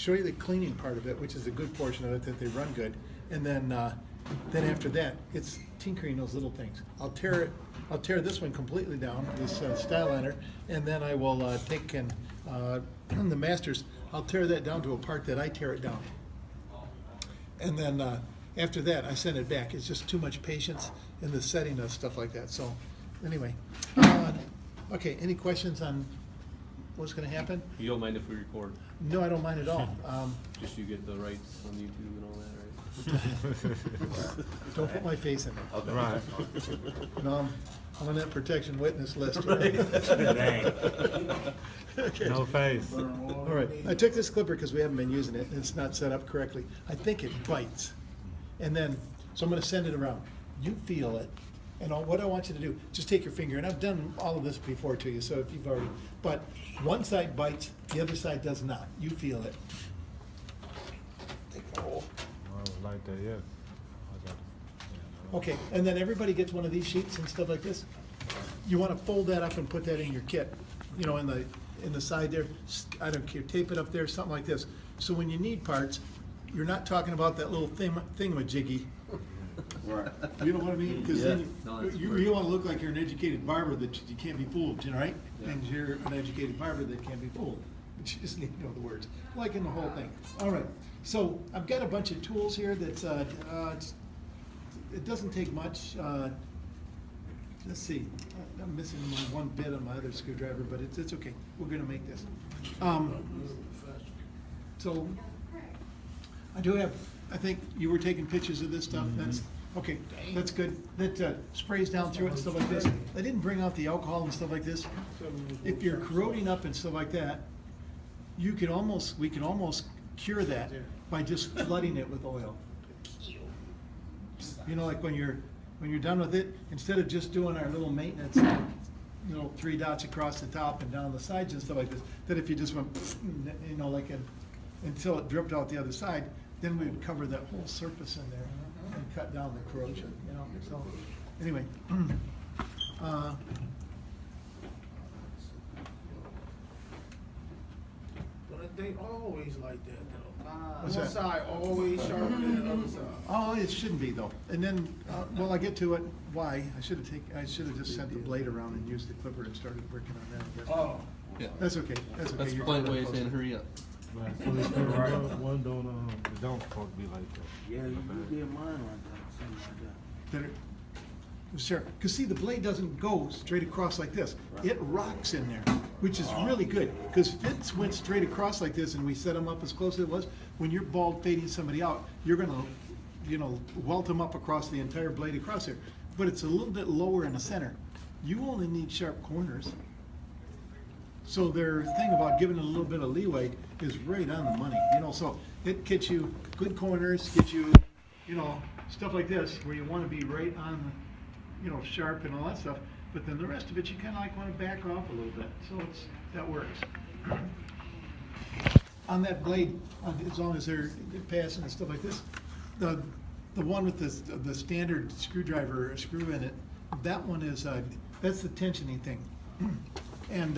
show you the cleaning part of it, which is a good portion of it, that they run good. And then after that, it's tinkering those little things. I'll tear this one completely down, this Styliner, and then I will take and the Masters, I'll tear that down to a part that I tear it down. And then after that, I send it back. It's just too much patience in the setting of stuff like that. So anyway, okay, any questions on what's going to happen? You don't mind if we record? No, I don't mind at all. Just you get the rights on YouTube and all that, right? Don't put my face in it. Okay. Right. No, I'm on that protection witness list. Dang. Okay. No face. All right, I took this clipper because we haven't been using it, and it's not set up correctly. I think it bites. And then, so I'm gonna send it around. You feel it, and what I want you to do, just take your finger, and I've done all of this before to you, so if you've already, but one side bites, the other side does not. You feel it. Take a roll. I would like that, yes. I got it. Yeah, Okay, and then everybody gets one of these sheets and stuff like this. You wanna fold that up and put that in your kit, you know, in the side there. I don't care, tape it up there, something like this. So when you need parts, you're not talking about that little thingamajiggy. Right. You know what I mean? Because Yeah. then No, that's you wanna look like you're an educated barber that you can't be fooled, you know, right? Yeah. And you're an educated barber that can't be fooled. But you just need to know the words, like in the whole thing. All right, so I've got a bunch of tools here that's, it doesn't take much. Let's see, I'm missing my one bit on my other screwdriver, but it's okay. We're gonna make this. So, I do have, I think you were taking pictures of this stuff. That's, okay, that's good. That sprays down through it and stuff like this. I didn't bring out the alcohol and stuff like this. If you're corroding up and stuff like that, we can almost cure that by just flooding it with oil. You know, like when you're done with it, instead of just doing our little maintenance, you know, 3 dots across the top and down the sides and stuff like this, that if you just went, you know, like until it dripped out the other side, then we would cover that whole surface in there and cut down the corrosion, you know, so, anyway. But they always like that though. What's One that? side always sharper than the other side. Oh, it shouldn't be though. And then, well, I get to it, why? I should have just sent the blade around and used the clipper and started working on that, I guess. Oh. Yeah. That's okay, that's okay. That's a You're polite coming way of close. saying hurry up. Right. So this one don't supposed to be like that. Yeah, you did mine like that, something like that. That it- Sure, because see, the blade doesn't go straight across like this. It rocks in there, which is really good. Because if it went straight across like this and we set them up as close as it was, when you're bald fading somebody out, you're gonna, you know, welt them up across the entire blade across there. But it's a little bit lower in the center. You only need sharp corners. So their thing about giving it a little bit of leeway is right on the money, you know, so it gets you good corners, gets you, you know, stuff like this, where you wanna be right on the, you know, sharp and all that stuff, but then the rest of it, you kinda like wanna back off a little bit, so that works. On that blade, as long as they're passing and stuff like this, the one with the standard screwdriver screw in it, that one is, that's the tensioning thing. And,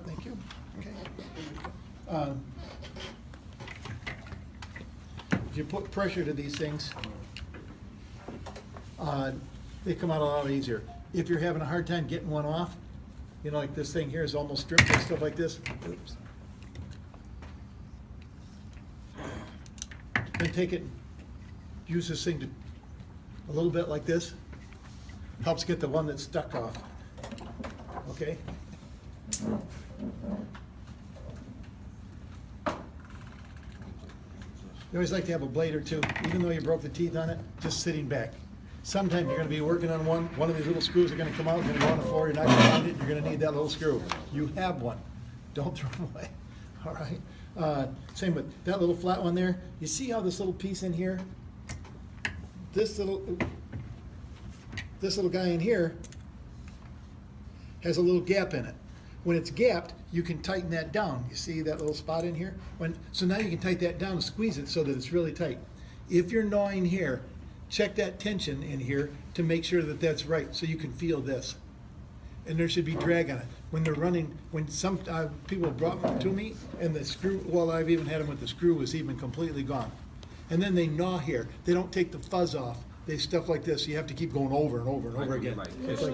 thank you, okay. If you put pressure to these things, they come out a lot easier. If you're having a hard time getting one off, you know, like this thing here is almost stripped and stuff like this. Oops. Then take it, use this thing to, a little bit like this, helps get the one that's stuck off, okay? You always like to have a blade or two, even though you broke the teeth on it, just sitting back. Sometime you're gonna be working on one of these little screws are gonna come out, you're gonna go on the floor, you're not gonna find it, you're gonna need that little screw. You have one, don't throw them away, all right? Same with that little flat one there. You see how this little piece in here, this little guy in here has a little gap in it. When it's gapped, you can tighten that down. You see that little spot in here? So now you can tighten that down and squeeze it so that it's really tight. If you're gnawing here, check that tension in here to make sure that that's right, so you can feel this. And there should be drag on it. when they're running, when some, people brought them to me, and the screw, well, I've even had them with the screw was even completely gone. And then they gnaw here, they don't take the fuzz off, they stuff like this, you have to keep going over and over and over again. It's like,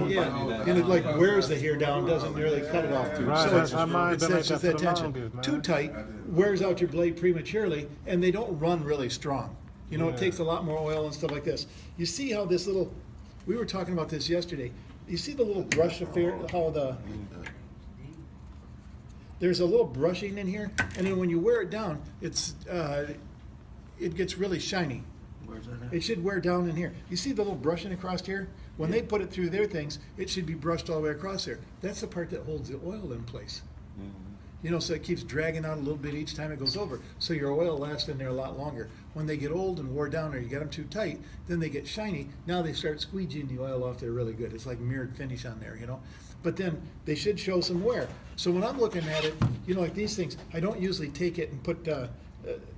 yeah, and it like wears the hair down, doesn't really cut it off. Right, So it's, that's mine, it's been like just that that for the tension. longest, man. Too tight, wears out your blade prematurely, and they don't run really strong. You know, it Yeah. takes a lot more oil and stuff like this. You see how this little, we were talking about this yesterday, you see the little brush affair, how there's a little brushing in here, and then when you wear it down, it gets really shiny. Where's that at? It should wear down in here. You see the little brushing across here? When they put it through their things, it should be brushed all the way across there. That's the part that holds the oil in place. You know, so it keeps dragging out a little bit each time it goes over. So your oil lasts in there a lot longer. When they get old and wore down or you get them too tight, then they get shiny. Now they start squeegeeing the oil off there really good. It's like mirrored finish on there, you know. But then they should show some wear. So when I'm looking at it, you know, like these things, I don't usually take it and put,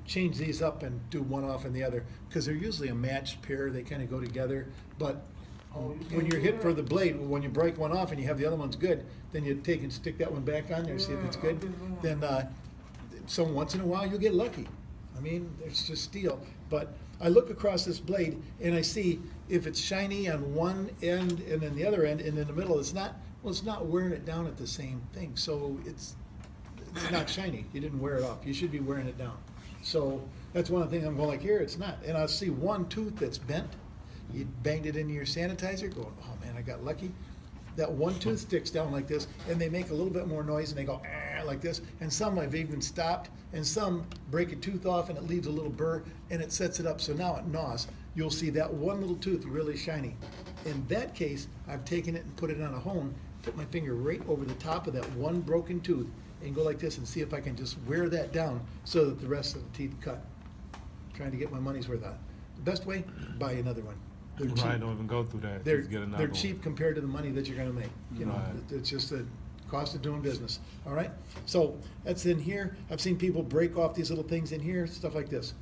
change these up and do one off and the other, because they're usually a matched pair. They kind of go together. But when you're hit for the blade, when you break one off and you have the other one's good, then you take and stick that one back on there, see if it's good. Then so once in a while you'll get lucky. I mean, it's just steel. But I look across this blade and I see if it's shiny on one end and then the other end, and in the middle it's not. Well, it's not wearing it down at the same thing, so it's not shiny. You didn't wear it off. You should be wearing it down. So that's one of the things I'm going like here. It's not, and I see one tooth that's bent. You banged it into your sanitizer, going, oh man, I got lucky. That one tooth sticks down like this, and they make a little bit more noise, and they go like this. And some I've even stopped, and some break a tooth off, and it leaves a little burr, and it sets it up. So now it gnaws. You'll see that one little tooth really shiny. In that case, I've taken it and put it on a hone, put my finger right over the top of that one broken tooth, and go like this and see if I can just wear that down so that the rest of the teeth cut. Trying to get my money's worth out. The best way, buy another one. They're cheap. Right, don't even go through that. They're, Just get another they're one. cheap compared to the money that you're gonna make. You know, Right. it's just the cost of doing business, all right? So that's in here. I've seen people break off these little things in here, stuff like this.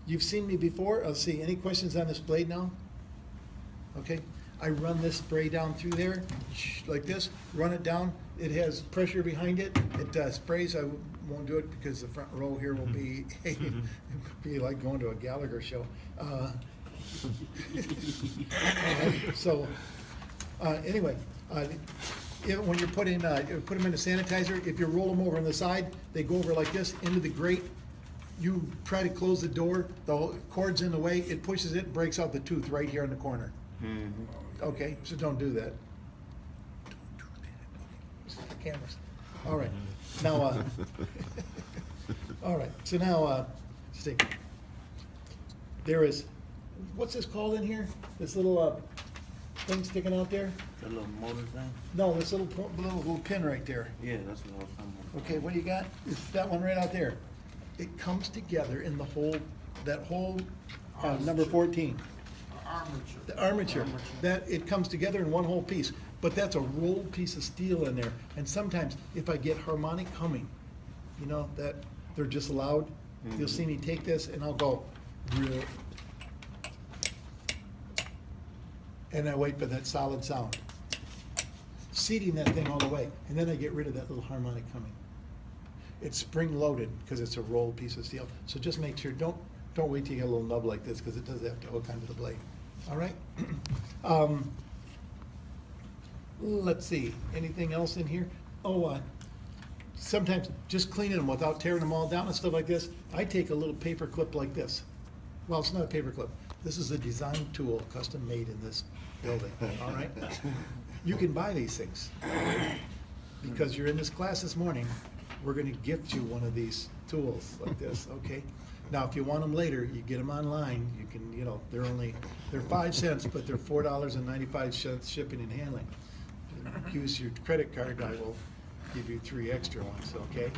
You've seen me before. Let's see, any questions on this blade now? Okay, I run this spray down through there, like this, run it down. It has pressure behind it. It sprays. I won't do it because the front row here will be, be like going to a Gallagher show. So, anyway, when you're putting, put them in the sanitizer, if you roll them over on the side, they go over like this into the grate. You try to close the door, the cord's in the way, it pushes it, breaks out the tooth right here in the corner. Okay, so don't do that. Don't do that. This is the cameras. All right, now, all right, so now, see, there is, what's this called in here? This little, thing sticking out there? That little motor thing? No, this little pin right there. Yeah, that's what I was talking about. Okay, what do you got? It's that one right out there. It comes together in the whole, that whole, number 14. Armature. The armature, that, it comes together in one whole piece, but that's a rolled piece of steel in there. And sometimes if I get harmonic humming, you know, that they're just loud, you'll see me take this and I'll go real. And I wait for that solid sound. Seating that thing all the way, and then I get rid of that little harmonic humming. It's spring loaded because it's a rolled piece of steel. So just make sure, don't wait till you get a little nub like this because it does have to hook onto the blade. All right? Let's see, anything else in here? Oh, sometimes just cleaning them without tearing them all down and stuff like this, I take a little paper clip like this. Well, it's not a paper clip. This is a design tool, custom made in this building, all right? You can buy these things. Because you're in this class this morning, we're gonna gift you one of these tools like this, okay? Now, if you want them later, you get them online, you can, you know, they're 5 cents, but they're $4.95 shipping and handling. Use your credit card, I will give you 3 extra ones, okay?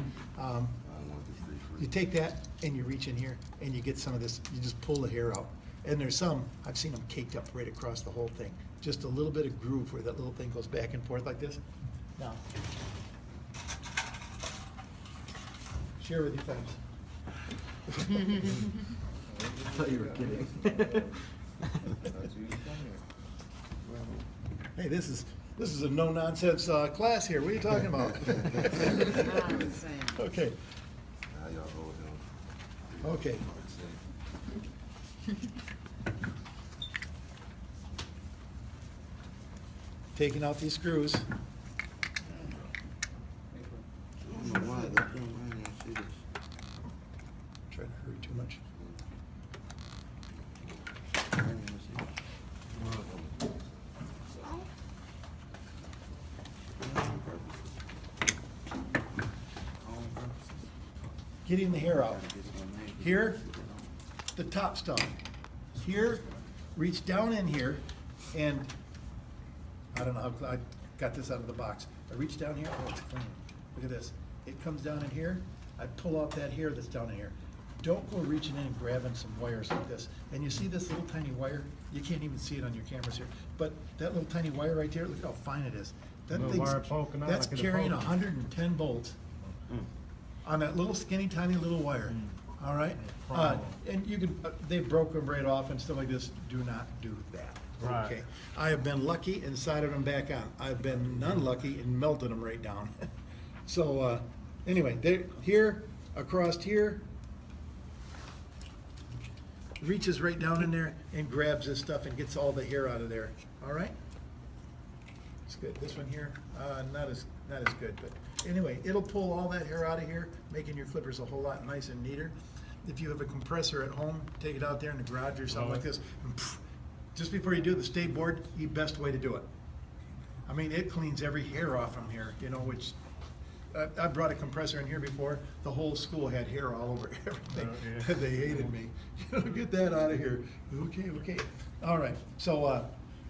You take that and you reach in here and you get some of this, you just pull the hair out. And there's some, I've seen them caked up right across the whole thing. Just a little bit of groove where that little thing goes back and forth like this. Now, share with your friends. I thought you were kidding. Hey, this is, This is a no-nonsense class here. What are you talking about? Okay, Now y'all hold him. okay. Taking out these screws. I don't know why, that young man didn't see this. Trying to hurry too much. I didn't even see this. On purposes. On purposes. Getting the hair out. Gotta get some name. Here, the top stuff. Here, reach down in here, and I don't know how, I got this out of the box. I reach down here, oh, it's clean. Look at this. It comes down in here, I pull out that hair that's down in here. Don't go reaching in and grabbing some wires like this. And you see this little tiny wire? You can't even see it on your cameras here. But that little tiny wire right there, look how fine it is. That Little thing's, wire poking out that's like it's carrying poking. 110 volts on that little skinny tiny little wire, all right? Problem. And you can, they broke them right off and stuff like this. Do not do that. Right. Okay. I have been lucky and soldered them back on. I've been unlucky and melted them right down. So, anyway, they, here, across here, reaches right down in there and grabs this stuff and gets all the hair out of there, all right? It's good. This one here, not as good, but anyway, it'll pull all that hair out of here, making your clippers a whole lot nicer and neater. If you have a compressor at home, take it out there in the garage or something like this, and just before you do the stay board, the best way to do it. I mean, it cleans every hair off from here, you know, which, I brought a compressor in here before, the whole school had hair all over everything. Yeah. They hated me. You know, get that out of here. Okay. All right, so,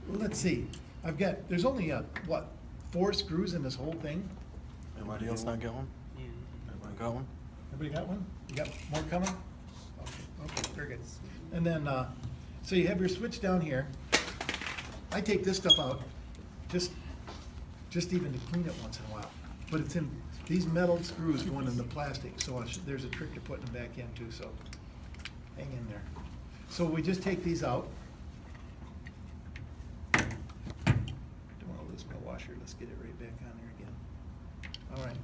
let's see. I've got, there's only, what, 4 screws in this whole thing? Everybody else not got one? Everybody got one? Everybody got one? You got more coming? Okay, very good. And then, so you have your switch down here. I take this stuff out, just even to clean it once in a while. But it's in, these metal screws going in the plastic, so there's a trick to putting them back in too, so hang in there. So we just take these out. Don't wanna lose my washer, let's get it right back on there again. All right.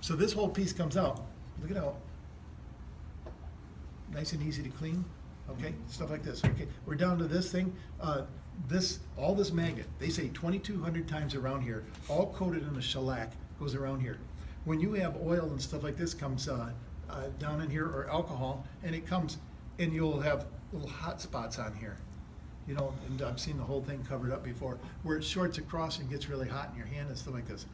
So this whole piece comes out. Look at how nice and easy to clean, okay? Stuff like this, okay? We're down to this thing. All this magnet, they say 2,200 times around here, all coated in a shellac, goes around here. When you have oil and stuff like this comes down in here, or alcohol, and it comes, and you'll have little hot spots on here. You know, and I've seen the whole thing covered up before, where it shorts across and gets really hot in your hand and stuff like this.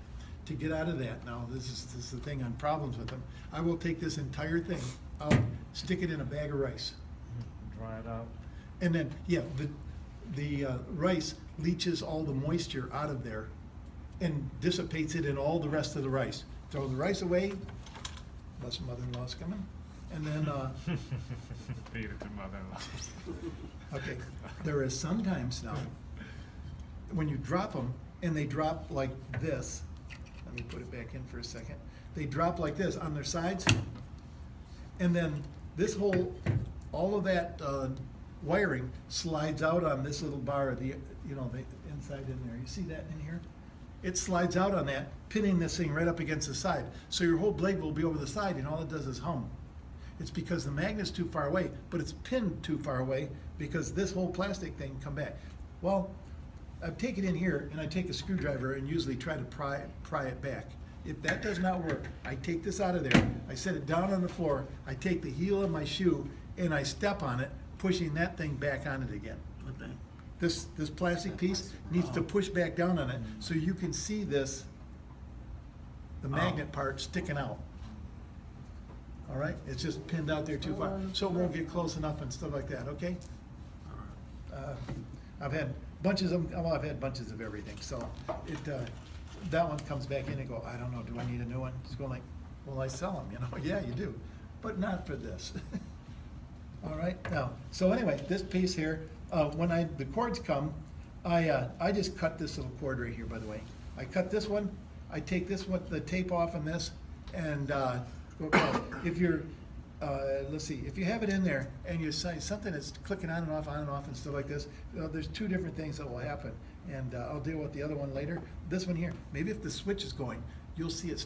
To get out of that, now, this is the thing on problems with them. I will take this entire thing out, stick it in a bag of rice. Dry it out. And then, yeah, the rice leaches all the moisture out of there and dissipates it in all the rest of the rice. Throw the rice away, unless mother-in-law's coming, and then, Feed it to mother-in-law. okay, there is sometimes now, when you drop them, and they drop like this, let me put it back in for a second, they drop like this on their sides, and then this whole, all of that wiring slides out on this little bar, the inside in there. You see that in here? It slides out on that, pinning this thing right up against the side. So your whole blade will be over the side, and all it does is hum. It's because the magnet's too far away, but it's pinned too far away because this whole plastic thing come back. Well, I take it in here, and I take a screwdriver and usually try to pry it back. If that does not work, I take this out of there, I set it down on the floor, I take the heel of my shoe, and I step on it, pushing that thing back on it again. What thing? This plastic piece needs to push back down on it, so you can see this, the magnet part sticking out. All right, it's just pinned out there too far, so it won't get close enough and stuff like that, okay? I've had bunches of them, well, I've had bunches of everything, so that one comes back in and go, I don't know, do I need a new one? It's going like, well, I sell them, you know, yeah, you do, but not for this. All right, now, so anyway, this piece here, when the cords come, I just cut this little cord right here, by the way. I cut this one, I take this one, the tape off on this, and go across. If you're, let's see, if you have it in there and you say something that's clicking on and off and stuff like this, there's 2 different things that will happen. and I'll deal with the other one later. This one here, maybe if the switch is going, you'll see it